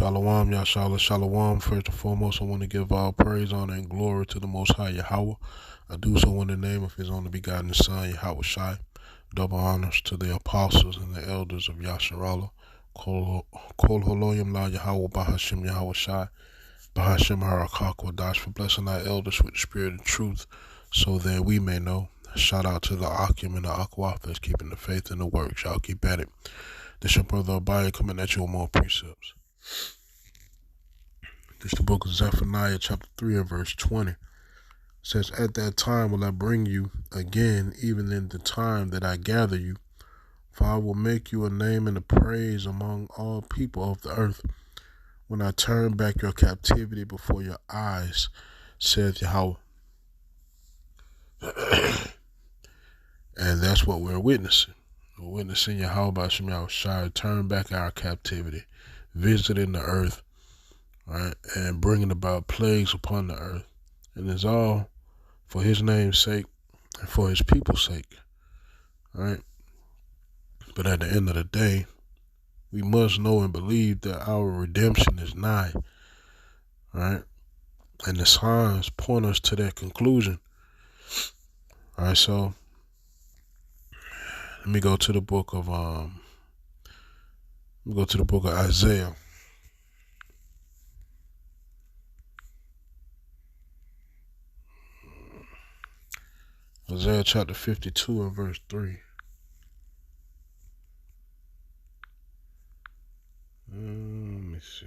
Shalom, Yashala, Shalom. First and foremost, I want to give all praise, honor, and glory to the Most High Yahweh. I do so in the name of His only begotten Son, Yahweh Shai. Double honors to the apostles and the elders of Yasharallah. Kol Holoyim La Yahweh Bahashim Yahweh Shai. Bahashim Harakak for blessing our elders with the spirit of truth so that we may know. Shout out to the Akim and the Akwafas keeping the faith and the works. Y'all keep at it. This your brother Abaya coming at you with more precepts. This is the book of Zephaniah chapter 3 and verse 20. It says, "At that time will I bring you again, even in the time that I gather you. For I will make you a name and a praise among all people of the earth, when I turn back your captivity before your eyes, saith Yahweh." And that's what we're witnessing. We're witnessing Yahweh B'Shem Yahweh Shai turn back our captivity, visiting the earth, right, and bringing about plagues upon the earth. And it's all for His name's sake and for His people's sake, right? But at the end of the day, we must know and believe that our redemption is nigh, right? And the signs point us to that conclusion. All right, so let me go to the book of Isaiah. Isaiah chapter 52 and verse 3. Let me see.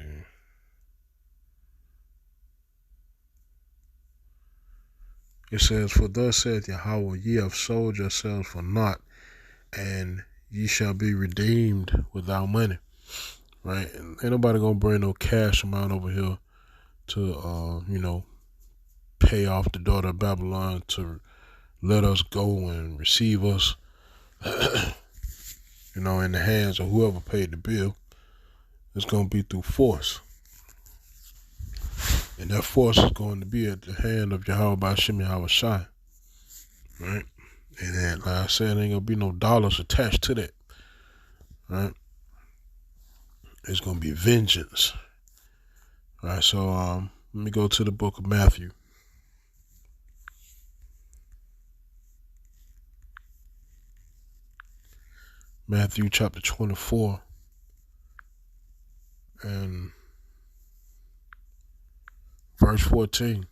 It says, "For thus saith Yahweh, ye have sold yourselves for naught, and ye shall be redeemed without money." Right? And ain't nobody gonna bring no cash amount over here to pay off the daughter of Babylon to let us go and receive us, in the hands of whoever paid the bill. It's gonna be through force. And that force is going to be at the hand of Yahweh B'Shem Yahweh Shai. Right? And then, like I said, ain't gonna be no dollars attached to that. Right? It's gonna be vengeance. Alright, so let me go to the book of Matthew. Matthew chapter 24 and verse 14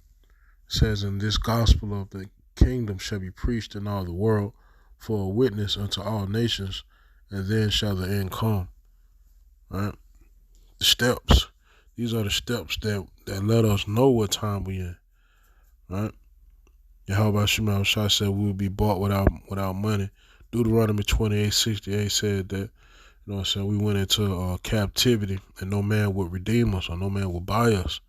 says, "And this gospel of the kingdom shall be preached in all the world for a witness unto all nations, and then shall the end come." Right? The steps. These are the steps that let us know what time we in. Right? Yahweh Shema Shai said we would be bought without money. Deuteronomy 28:68 said that, we went into captivity and no man would redeem us or no man would buy us.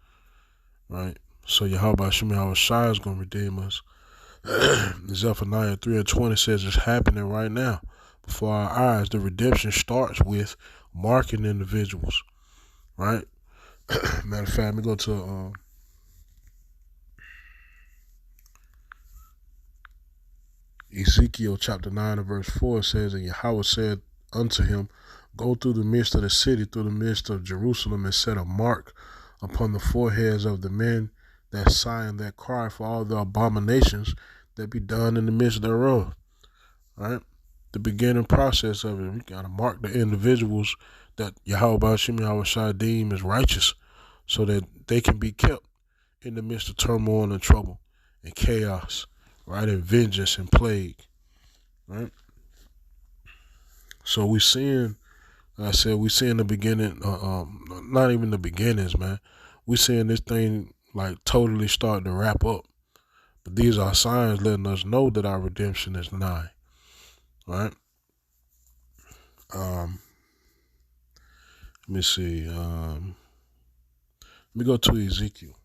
Right? So Yahweh Shema Shai is going to redeem us. Zephaniah 3 and 20 says it's happening right now before our eyes. The redemption starts with marking individuals. Right? Matter of fact, let me go to Ezekiel chapter 9 and verse 4. Says, "And Yahweh said unto him, Go through the midst of the city, through the midst of Jerusalem, and set a mark upon the foreheads of the men that sigh and that cry for all the abominations that be done in the midst thereof." Right? The beginning process of it, we got to mark the individuals that Yahweh B'Shem Yahweh Shai deem is righteous, so that they can be kept in the midst of turmoil and trouble and chaos, right, and vengeance and plague, right? So we seeing, like I said, we seeing the beginning, not even the beginnings, man. We seeing this thing like totally starting to wrap up. But these are signs letting us know that our redemption is nigh, right? Let me see. Let me go to Ezekiel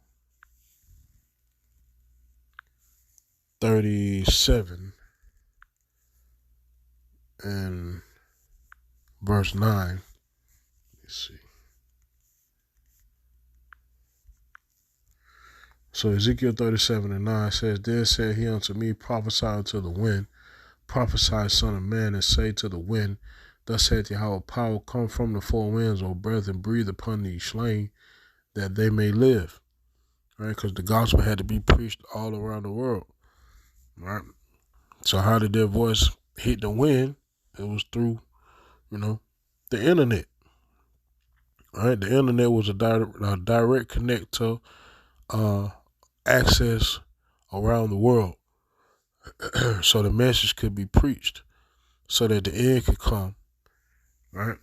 37 and verse 9. Let's see. So Ezekiel 37 and 9 says, "Then said he unto me, Prophesy unto the wind, prophesy, son of man, and say to the wind, Thus saith Yahweh, power come from the four winds, O breath, and breathe upon these slain, that they may live. Right? Because the gospel had to be preached all around the world. Right? So how did their voice hit the wind? It was through, the internet. Right? The internet was a direct connect to access around the world. So the message could be preached so that the end could come. Right?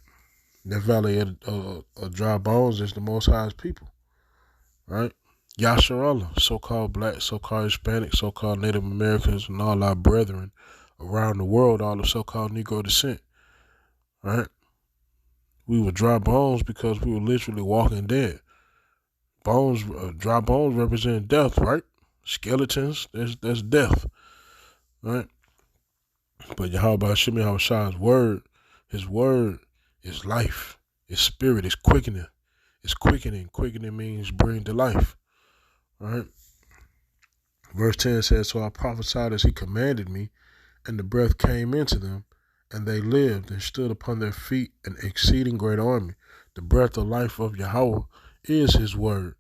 The valley of dry bones is the Most High's people. Right? Yasharallah, so-called black, so-called Hispanic, so-called Native Americans, and all our brethren around the world, all of so-called Negro descent. Right? We were dry bones because we were literally walking dead. Bones, dry bones represent death, right? Skeletons, that's death, right? But Yahweh Shemi Hawashi's his word is life, his spirit is quickening. It's quickening. Quickening means bring to life, right? Verse 10 says, so I prophesied as he commanded me, and the breath came into them, and they lived and stood upon their feet, an exceeding great army. The breath of life of Yahweh is his word,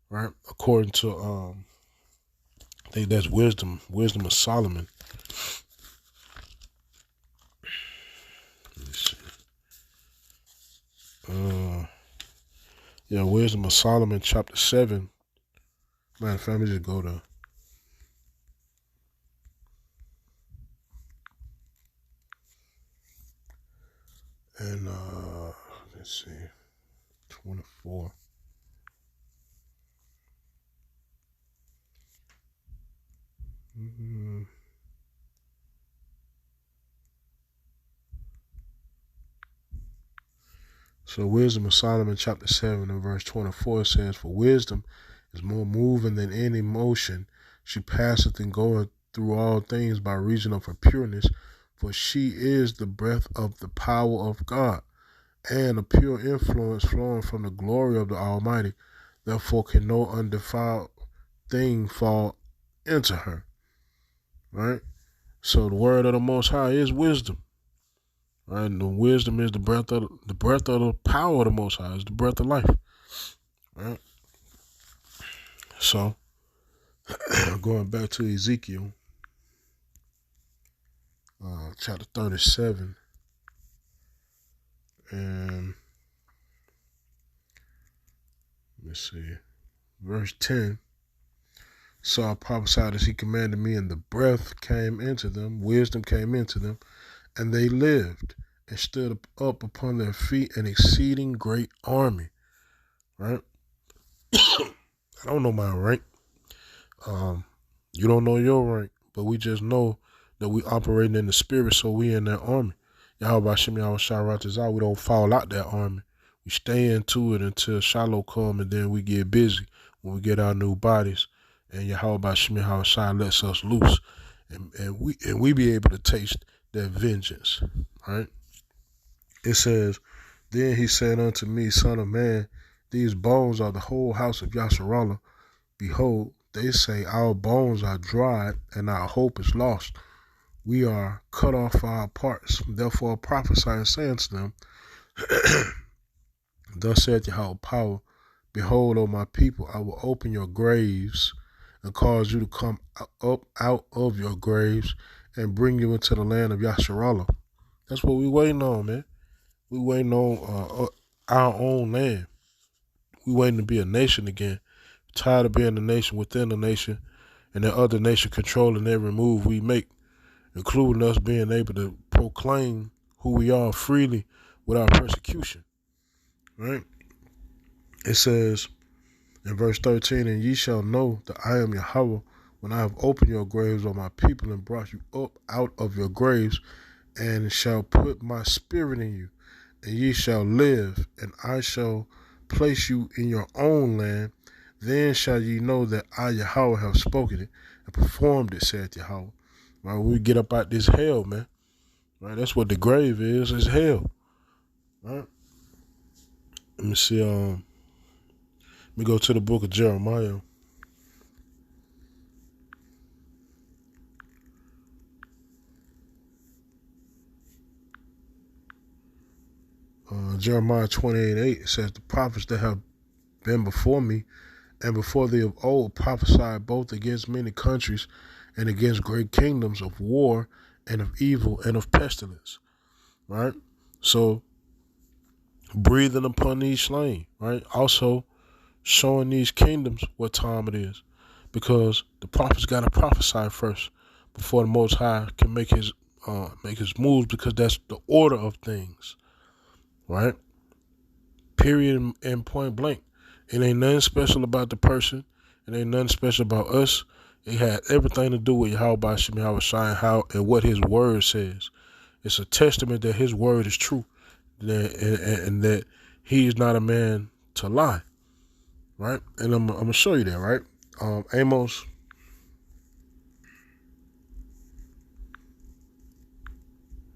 right? According to, I think that's wisdom of Solomon. Let me see. Wisdom of Solomon, chapter 7. Man, if I me just go to. And let's see, 24. So wisdom of Solomon chapter 7 and verse 24 says, for wisdom is more moving than any motion. She passeth and goeth through all things by reason of her pureness, for she is the breath of the power of God, and a pure influence flowing from the glory of the Almighty. Therefore can no undefiled thing fall into her. Right? So the word of the Most High is wisdom. Right? And the wisdom is the breath of the power of the Most High, is the breath of life. Right? So going back to Ezekiel, chapter 37, and let's see, verse 10. So I prophesied as he commanded me, and the breath came into them, wisdom came into them, and they lived and stood up upon their feet, an exceeding great army. Right? I don't know my rank. You don't know your rank, but we just know that we operating in the spirit, so we in that army. Yahweh Shem Yahweh Sharatazah, we don't fall out that army. We stay into it until Shiloh come, and then we get busy when we get our new bodies, and Yahweh Shem Yahweh Shah lets us loose, and we be able to taste that vengeance. Right? It says, then he said unto me, son of man, these bones are the whole house of Yasharallah. Behold, they say our bones are dried and our hope is lost. We are cut off for our parts. Therefore prophesy and say unto them, thus saith Yahweh power, behold, O my people, I will open your graves and cause you to come up out of your graves and bring you into the land of Yasharallah. That's what we waiting on, man. We waiting on our own land. We waiting to be a nation again. Tired of being a nation within a nation, and the other nation controlling every move we make, including us being able to proclaim who we are freely without persecution. Right? It says in verse 13, and ye shall know that I am Yahweh when I have opened your graves, O my people, and brought you up out of your graves, and shall put my spirit in you, and ye shall live, and I shall place you in your own land. Then shall ye know that I, Yahweh, have spoken it and performed it, saith Yahweh. Right, when we get up out this hell, man. Right, that's what the grave is hell. Right? Let me see, let me go to the book of Jeremiah. Jeremiah 28:8, it says, the prophets that have been before me and before thee of old prophesied both against many countries and against great kingdoms of war and of evil and of pestilence. Right? So breathing upon these slain, right? Also showing these kingdoms what time it is. Because the prophets gotta prophesy first before the Most High can make his moves, because that's the order of things. Right? Period and point blank. It ain't nothing special about the person. It ain't nothing special about us. It had everything to do with Yahweh Shem Yahweh Shai, how and what his word says. It's a testament that his word is true, and that he is not a man to lie. Right? And I'm gonna show you that, right? Amos.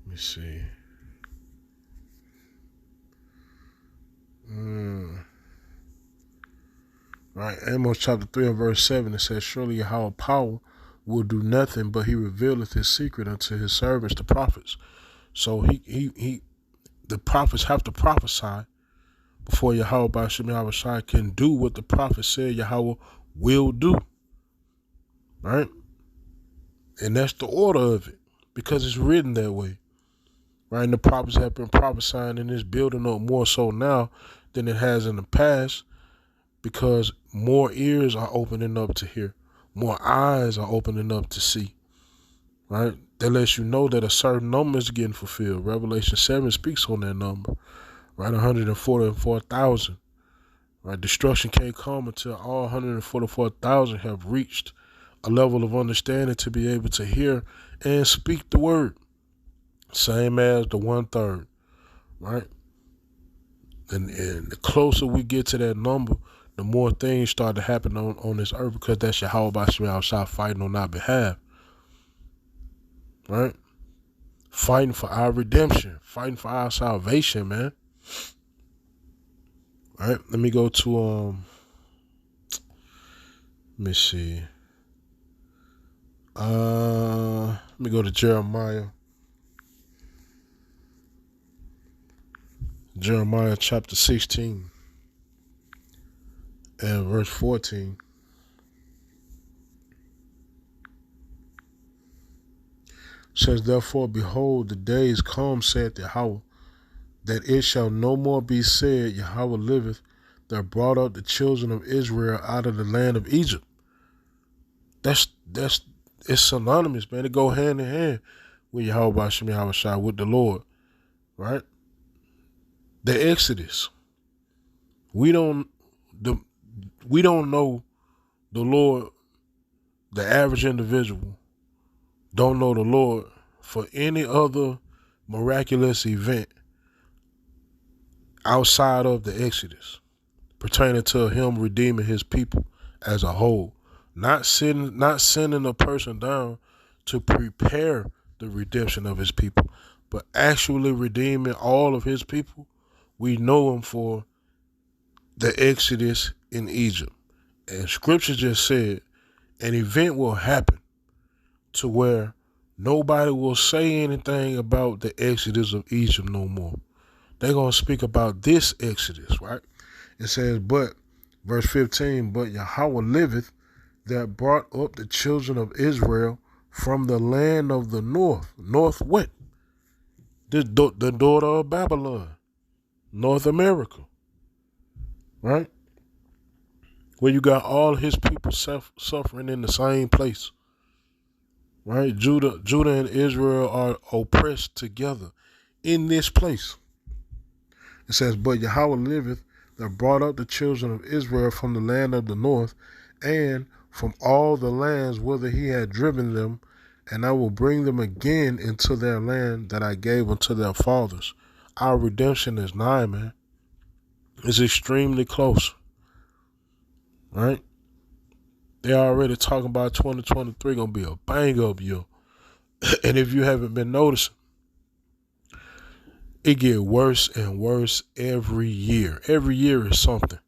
Let me see. Right, Amos chapter 3 and verse 7, it says, surely Yahweh power will do nothing, but he revealeth his secret unto his servants, the prophets. So the prophets have to prophesy before Yahweh by Shem Yahweh Shai can do what the prophet said Yahweh will do. Right? And that's the order of it, because it's written that way. Right? And the prophets have been prophesying, and it's building up more so now than it has in the past, because more ears are opening up to hear. More eyes are opening up to see. Right? That lets you know that a certain number is getting fulfilled. Revelation 7 speaks on that number. Right? 144,000. Right? Destruction can't come until all 144,000 have reached a level of understanding to be able to hear and speak the word. Same as the 1/3. Right? And the closer we get to that number, the more things start to happen on this earth, because that's Yahweh Bashim outside fighting on our behalf. Right? Fighting for our redemption. Fighting for our salvation, man. Right? Let me go to let me see. Let me go to Jeremiah. Jeremiah chapter 16 and verse 14. Says, therefore, behold, the days come, saith Yahweh, that it shall no more be said, Yahweh liveth, that brought up the children of Israel out of the land of Egypt. That's it's synonymous, man. It go hand in hand with Yahweh Hashem Yahweh Shai, with the Lord. Right? The Exodus. We don't know the Lord. The average individual don't know the Lord for any other miraculous event outside of the Exodus, pertaining to him redeeming his people as a whole. Not sending a person down to prepare the redemption of his people, but actually redeeming all of his people. We know him for the Exodus in Egypt. And scripture just said an event will happen to where nobody will say anything about the Exodus of Egypt no more. They're going to speak about this Exodus, right? It says, but, verse 15, but Yahweh liveth, that brought up the children of Israel from the land of the north. North what? The daughter of Babylon. North America. Right? Where you got all his people suffering in the same place. Right? Judah and Israel are oppressed together in this place. It says, but Yahweh liveth, that brought up the children of Israel from the land of the north, and from all the lands whither he had driven them, and I will bring them again into their land that I gave unto their fathers. Our redemption is nigh, man. It's extremely close. Right? They're already talking about 2023 gonna be a bang up year. And if you haven't been noticing, it get worse and worse every year. Every year is something.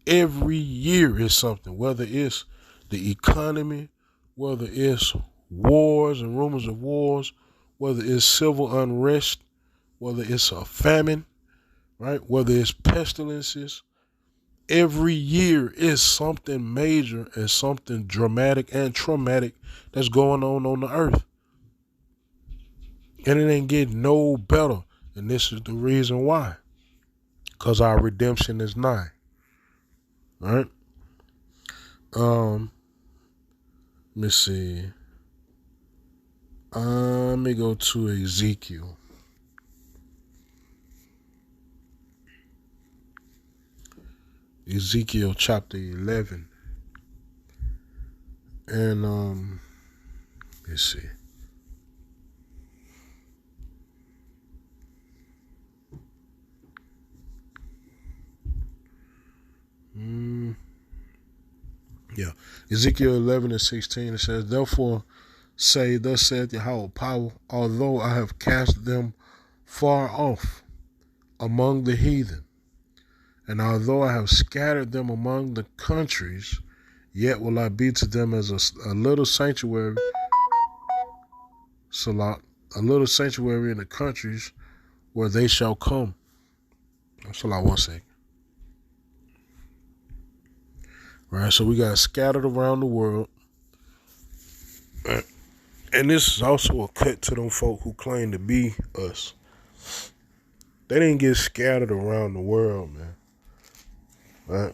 Every year is something. Whether it's the economy, whether it's wars and rumors of wars, whether it's civil unrest, whether it's a famine, right? Whether it's pestilences, every year is something major and something dramatic and traumatic that's going on the earth. And it ain't getting no better. And this is the reason why. Because our redemption is nigh. All right? Let me see. Let me go to Ezekiel. Ezekiel chapter 11. And let's see. Yeah. Ezekiel 11 and 16, it says, therefore say, thus saith Yahweh power, although I have cast them far off among the heathen, and although I have scattered them among the countries, yet will I be to them as a little sanctuary, Salat, a little sanctuary in the countries where they shall come. Salat, 1 second. Right, so we got scattered around the world. And this is also a cut to them folk who claim to be us. They didn't get scattered around the world, man. Right?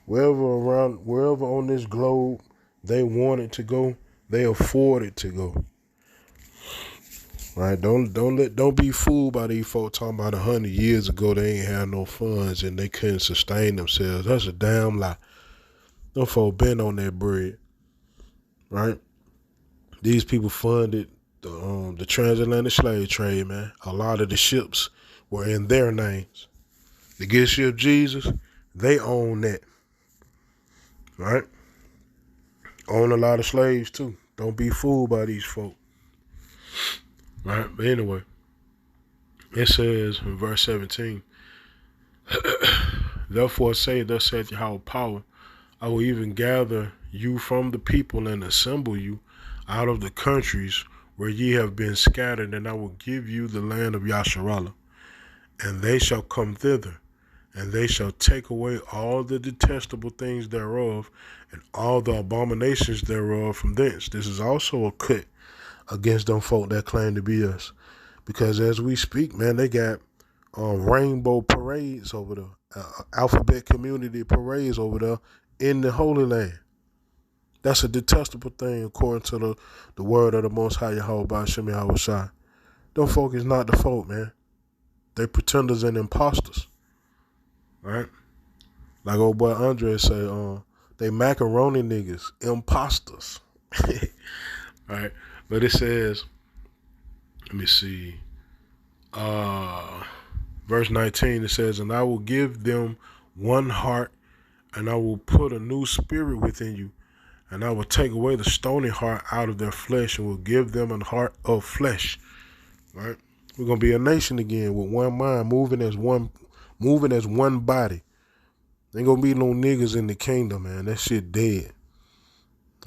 Wherever on this globe they wanted to go, they afforded to go. Right? Don't be fooled by these folk talking about 100 years ago they ain't had no funds and they couldn't sustain themselves. That's a damn lie. Them folk been on that bread. Right? These people funded the transatlantic slave trade, man. A lot of the ships were in their names. The good ship Jesus, they own that. Right? Own a lot of slaves too. Don't be fooled by these folk. Right? But anyway, it says in verse 17, therefore say, thus saith Yahweh power, I will even gather you from the people and assemble you out of the countries where ye have been scattered, and I will give you the land of Yasharallah. And they shall come thither, and they shall take away all the detestable things thereof, and all the abominations thereof from thence. This is also a cut against them folk that claim to be us. Because as we speak, man, they got rainbow parades over there, alphabet community parades over there in the Holy Land. That's a detestable thing according to the word of the Most High Yahweh B'Shem Yahweh Shai. Them folk is not the folk, man. They pretenders and imposters. Right? Like old boy Andre say, they macaroni niggas, imposters. Right? But it says, let me see, verse 19, it says, and I will give them one heart, and I will put a new spirit within you, and I will take away the stony heart out of their flesh, and will give them a heart of flesh. Right? We're gonna be a nation again with one mind, moving as one body. Ain't gonna be no niggas in the kingdom, man. That shit dead.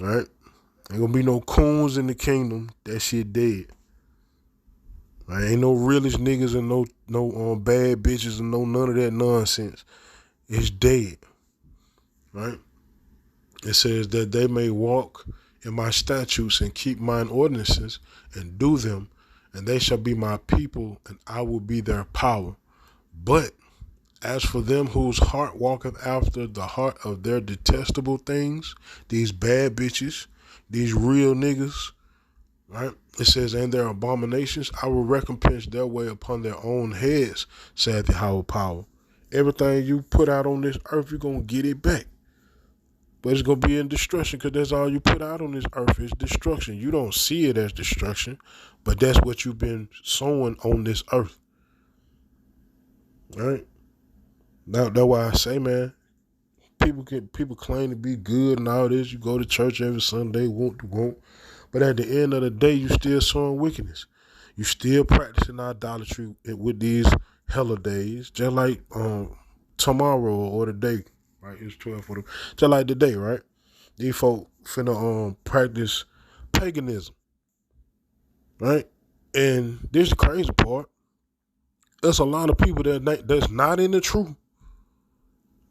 Right? Ain't gonna be no coons in the kingdom. That shit dead. Right? Ain't no realest niggas and no bad bitches and no none of that nonsense. It's dead. Right? It says that they may walk in my statutes and keep mine ordinances and do them, and they shall be my people, and I will be their power. But as for them whose heart walketh after the heart of their detestable things, these bad bitches, these real niggas, right? It says, and their abominations, I will recompense their way upon their own heads, saith the Yahweh power. Everything you put out on this earth, you're going to get it back. But it's going to be in destruction, because that's all you put out on this earth is destruction. You don't see it as destruction, but that's what you've been sowing on this earth. Right? That's why I say, man, people claim to be good and all this. You go to church every Sunday, won't. But at the end of the day, you still sowing wickedness. You still practicing idolatry with these holidays, just like tomorrow or the day. Right? It's 12 for them. Just like today, right? These folk finna practice paganism. Right? And this is the crazy part. There's a lot of people that's not in the truth,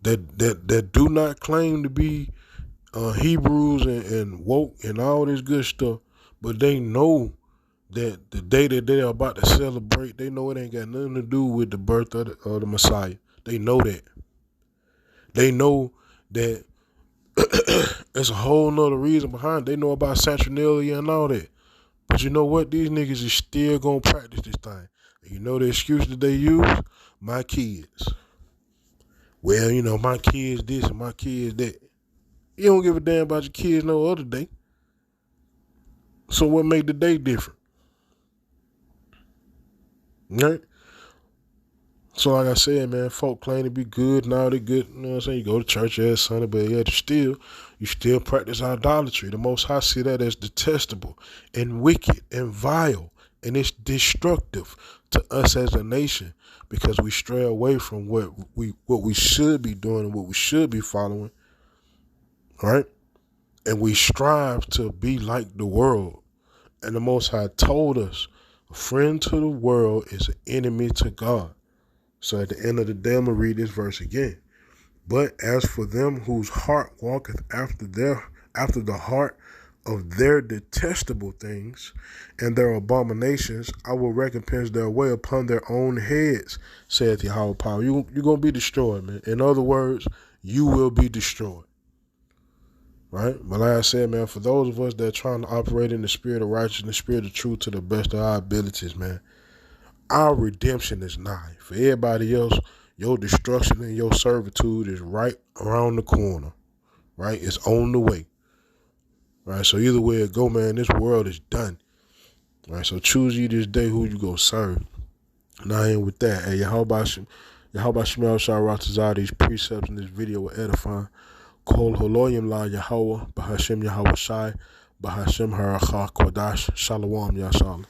that do not claim to be Hebrews and woke and all this good stuff, but they know that the day that they're about to celebrate, they know it ain't got nothing to do with the birth of the Messiah. They know that. They know that there's a whole nother reason behind it. They know about Saturnalia and all that. But you know what? These niggas is still gonna practice this thing. And you know the excuse that they use? My kids. Well, my kids this and my kids that. You don't give a damn about your kids no other day. So what made the day different? Right? So like I said, man, folk claim to be good and all they good, you know what I'm saying? You go to church every Sunday, but yet you still practice idolatry. The Most High see that as detestable and wicked and vile, and it's destructive to us as a nation because we stray away from what we should be doing and what we should be following, right? And we strive to be like the world. And the Most High told us, a friend to the world is an enemy to God. So at the end of the day, I'm going to read this verse again. But as for them whose heart walketh after the heart of their detestable things and their abominations, I will recompense their way upon their own heads, saith Yahweh Power. You're going to be destroyed, man. In other words, you will be destroyed. Right? But like I said, man, for those of us that are trying to operate in the spirit of righteousness, the spirit of truth to the best of our abilities, man, our redemption is nigh. For everybody else, your destruction and your servitude is right around the corner, right? It's on the way, right? So either way it go, man, this world is done, right? So choose you this day who you go serve. And I ain't with that. Hey, how about Shemel Sharatazah, these precepts in this video were edifying. Kol Holoyim La Yahweh, Bahashem Yahweh Shai, Bahashem Harachah Kodash, Shalom Yashalom.